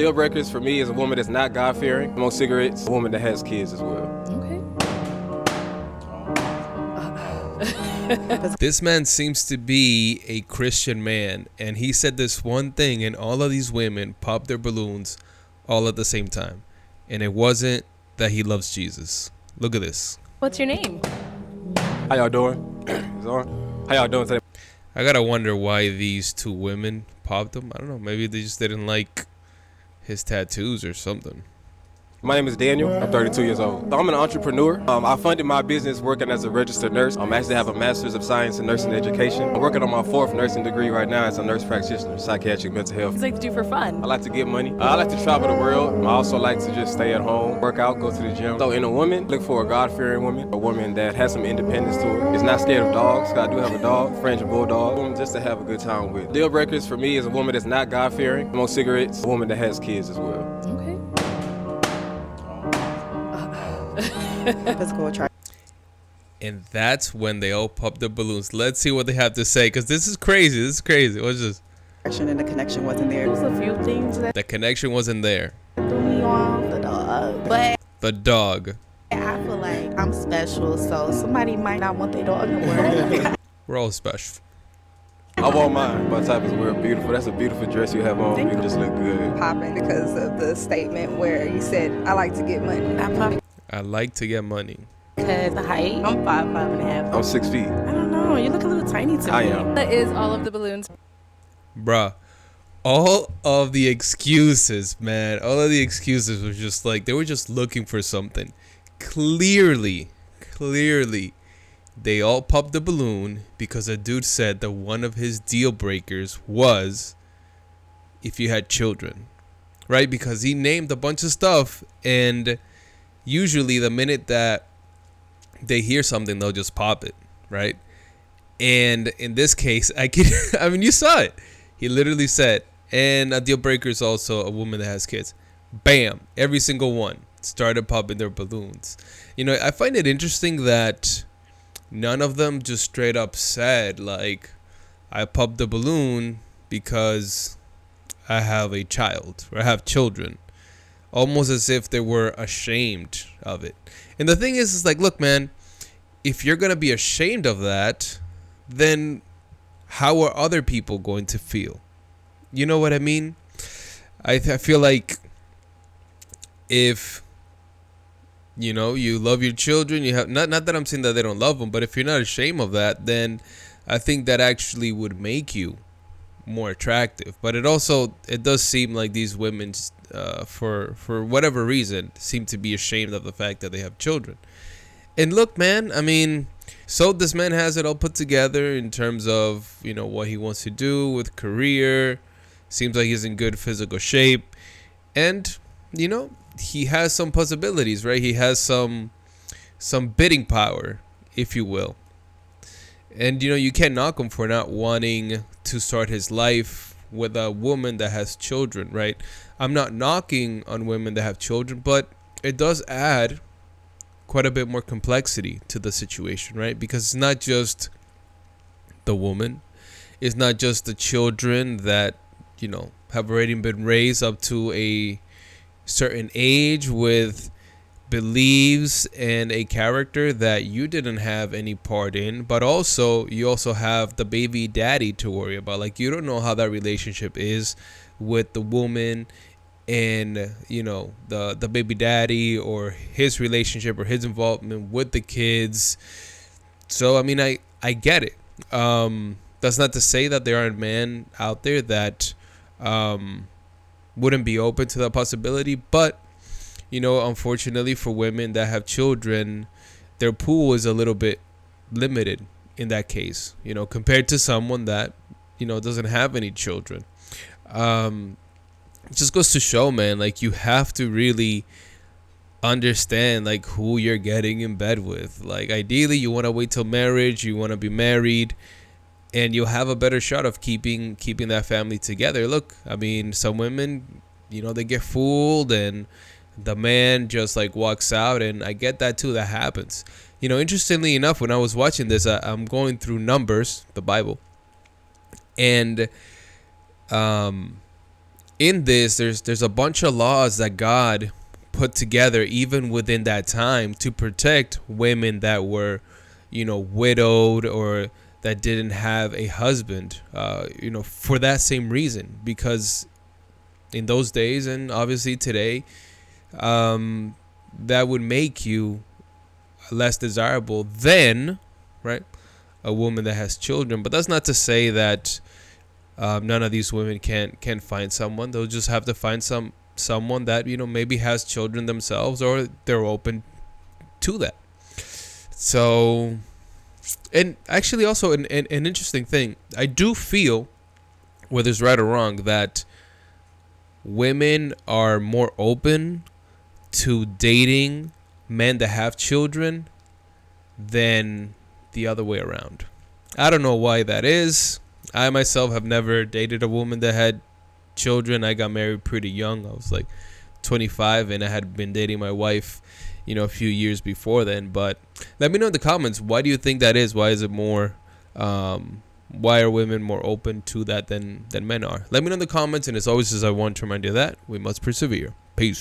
Deal breakers for me is a woman that's not God-fearing, smokes cigarettes, a woman that has kids as well. Okay. This man seems to be a Christian man, and he said this one thing, and all of these women popped their balloons all at the same time. And it wasn't that he loves Jesus. Look at this. What's your name? How y'all doing? It's on. How y'all doing today? I gotta wonder why these two women popped him. I don't know. Maybe they just didn't like his tattoos or something. My name is Daniel. I'm 32 years old. I'm an entrepreneur. I funded my business working as a registered nurse. I actually have a master's of science in nursing education. I'm working on my 4th nursing degree right now as a nurse practitioner, psychiatric mental health. What do you like to do for fun? I like to get money. I like to travel the world. I also like to just stay at home, work out, go to the gym. So in a woman, look for a God-fearing woman, a woman that has some independence to her, is not scared of dogs. I do have a dog, French bulldog, a woman just to have a good time with. Deal breakers for me is a woman that's not God-fearing, smokes cigarettes, a woman that has kids as well. Okay. Physical attraction. And that's when they all pop the balloons. Let's see what they have to say, because this is crazy. This is crazy. What's this? And the connection wasn't there. There's a few things that The connection wasn't there. threw me off, the dog. But The dog. I feel like I'm special, so somebody might not want their dog in the world. We're all special. I want mine. My type is wear beautiful. That's a beautiful dress you have on. You just look good. Popping because of the statement where you said, I like to get money. I probably I like to get money. because the height. I'm 5'5.5". I'm 6 feet. I don't know. You look a little tiny to me. I am. That is all of the balloons. Bruh, all of the excuses, man, all of the excuses were just like, they were just looking for something. Clearly, they all popped the balloon because a dude said that one of his deal breakers was if you had children, right? Because he named a bunch of stuff, and usually the minute that they hear something, they'll just pop it, right? And in this case, I mean, you saw it. He literally said, and a deal breaker is also a woman that has kids. Bam. Every single one started popping their balloons. You know, I find it interesting that none of them just straight up said, like, I popped the balloon because I have a child or I have children. Almost as if they were ashamed of it. And the thing is like, look, man, if you're going to be ashamed of that, then how are other people going to feel? You know what I mean? I feel like if, you know, you love your children, you have not that I'm saying that they don't love them, but if you're not ashamed of that, then I think that actually would make you more attractive. But it does seem like these women, for whatever reason, seem to be ashamed of the fact that they have children. And look, man, I mean, so this man has it all put together in terms of, you know, what he wants to do with career. Seems like he's in good physical shape. And, you know, he has some possibilities, right? He has some bidding power, if you will. And, you know, you can't knock him for not wanting to start his life with a woman that has children, right? I'm not knocking on women that have children, but it does add quite a bit more complexity to the situation, right? Because it's not just the woman. It's not just the children that, you know, have already been raised up to a certain age with beliefs and a character that you didn't have any part in, but also you also have the baby daddy to worry about. Like, you don't know how that relationship is with the woman and, you know, the baby daddy, or his relationship or his involvement with the kids. So I mean, I get it. That's not to say that there aren't men out there that wouldn't be open to that possibility, but, you know, unfortunately for women that have children, their pool is a little bit limited in that case, you know, compared to someone that, you know, doesn't have any children. It just goes to show, man, like, you have to really understand, like, who you're getting in bed with. Like, ideally, you want to wait till marriage, you want to be married, and you'll have a better shot of keeping that family together. Look, I mean, some women, you know, they get fooled and the man just like walks out, and I get that too. That happens. You know, interestingly enough, when I was watching this, I'm going through Numbers, the Bible, and in this, there's a bunch of laws that God put together even within that time to protect women that were, widowed or that didn't have a husband, for that same reason. Because in those days, and obviously today, that would make you less desirable than, right, a woman that has children. But that's not to say that none of these women can find someone. They'll just have to find someone that maybe has children themselves, or they're open to that. So, and actually also an interesting thing, I do feel, whether it's right or wrong, that women are more open to dating men that have children than the other way around. I don't know why that is. I myself have never dated a woman that had children. I got married pretty young. I was like 25, and I had been dating my wife, a few years before then. But let me know in the comments, why do you think that is? Why is it more, why are women more open to that than men are? Let me know in the comments, and as always, as I want to remind you that we must persevere. Peace.